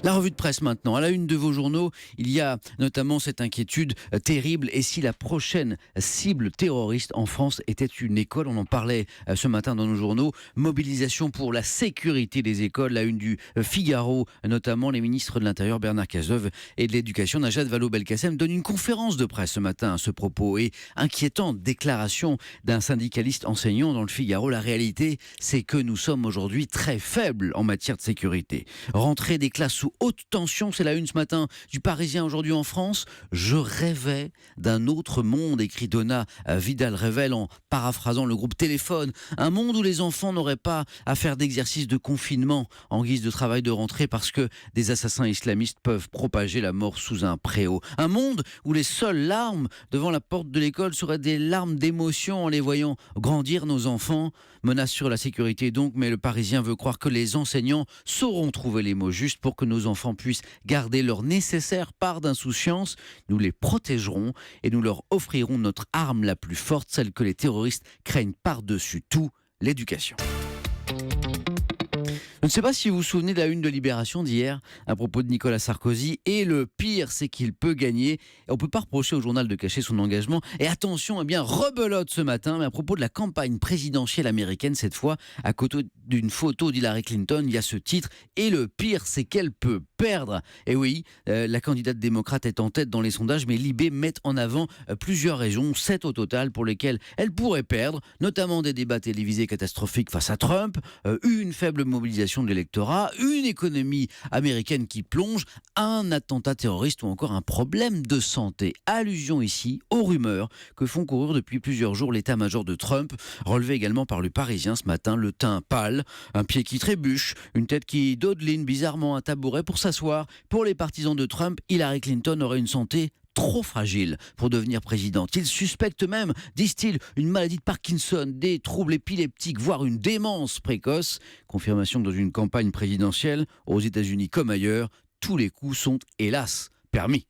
La revue de presse maintenant. À la une de vos journaux, il y a notamment cette inquiétude terrible. Et si la prochaine cible terroriste en France était une école? On en parlait ce matin dans nos journaux. Mobilisation pour la sécurité des écoles. La une du Figaro, notamment les ministres de l'Intérieur Bernard Cazeneuve et de l'Éducation Najat Vallaud-Belkacem donnent une conférence de presse ce matin à ce propos. Et inquiétante déclaration d'un syndicaliste enseignant dans le Figaro. La réalité, c'est que nous sommes aujourd'hui très faibles en matière de sécurité. Rentrée des classes sous haute tension, c'est la une ce matin du Parisien aujourd'hui en France. Je rêvais d'un autre monde, écrit Donna Vidal-Revel en paraphrasant le groupe Téléphone. Un monde où les enfants n'auraient pas à faire d'exercice de confinement en guise de travail de rentrée parce que des assassins islamistes peuvent propager la mort sous un préau. Un monde où les seules larmes devant la porte de l'école seraient des larmes d'émotion en les voyant grandir nos enfants. Menace sur la sécurité donc, mais le Parisien veut croire que les enseignants sauront trouver les mots justes pour que nos enfants puissent garder leur nécessaire part d'insouciance. Nous les protégerons et nous leur offrirons notre arme la plus forte, celle que les terroristes craignent par-dessus tout, l'éducation. Je ne sais pas si vous vous souvenez de la une de Libération d'hier à propos de Nicolas Sarkozy. Et le pire, c'est qu'il peut gagner. Et on ne peut pas reprocher au journal de cacher son engagement. Et attention, rebelote ce matin, mais à propos de la campagne présidentielle américaine, cette fois, à côté d'une photo d'Hillary Clinton, il y a ce titre. Et le pire, c'est qu'elle peut perdre. Et oui, la candidate démocrate est en tête dans les sondages, mais Libé met en avant plusieurs raisons, 7 au total, pour lesquelles elle pourrait perdre, notamment des débats télévisés catastrophiques face à Trump, une faible mobilisation de l'électorat, une économie américaine qui plonge, un attentat terroriste ou encore un problème de santé. Allusion ici aux rumeurs que font courir depuis plusieurs jours l'état-major de Trump, relevé également par le Parisien ce matin, le teint pâle, un pied qui trébuche, une tête qui dodeline bizarrement un tabouret pour s'asseoir. Pour les partisans de Trump, Hillary Clinton aurait une santé trop fragile pour devenir présidente. Ils suspectent même, disent-ils, une maladie de Parkinson, des troubles épileptiques, voire une démence précoce. Confirmation dans une campagne présidentielle, aux États-Unis comme ailleurs, tous les coups sont, hélas, permis.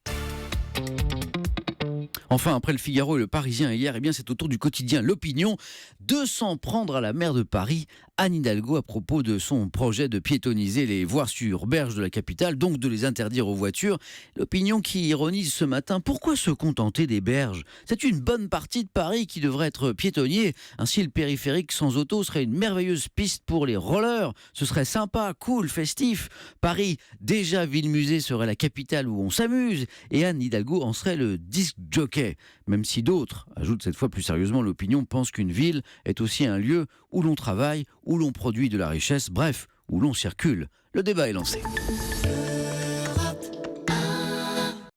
Enfin, après le Figaro et le Parisien hier, c'est au tour du quotidien L'Opinion de s'en prendre à la maire de Paris, Anne Hidalgo, à propos de son projet de piétoniser les voies sur berge de la capitale, donc de les interdire aux voitures. L'Opinion qui ironise ce matin, pourquoi se contenter des berges? C'est une bonne partie de Paris qui devrait être piétonnier. Ainsi, le périphérique sans auto serait une merveilleuse piste pour les rollers. Ce serait sympa, cool, festif. Paris, déjà ville-musée, serait la capitale où on s'amuse. Et Anne Hidalgo en serait le disc jockey. Même si d'autres, ajoute cette fois plus sérieusement L'Opinion, pensent qu'une ville est aussi un lieu où l'on travaille, où l'on produit de la richesse, bref, où l'on circule. Le débat est lancé.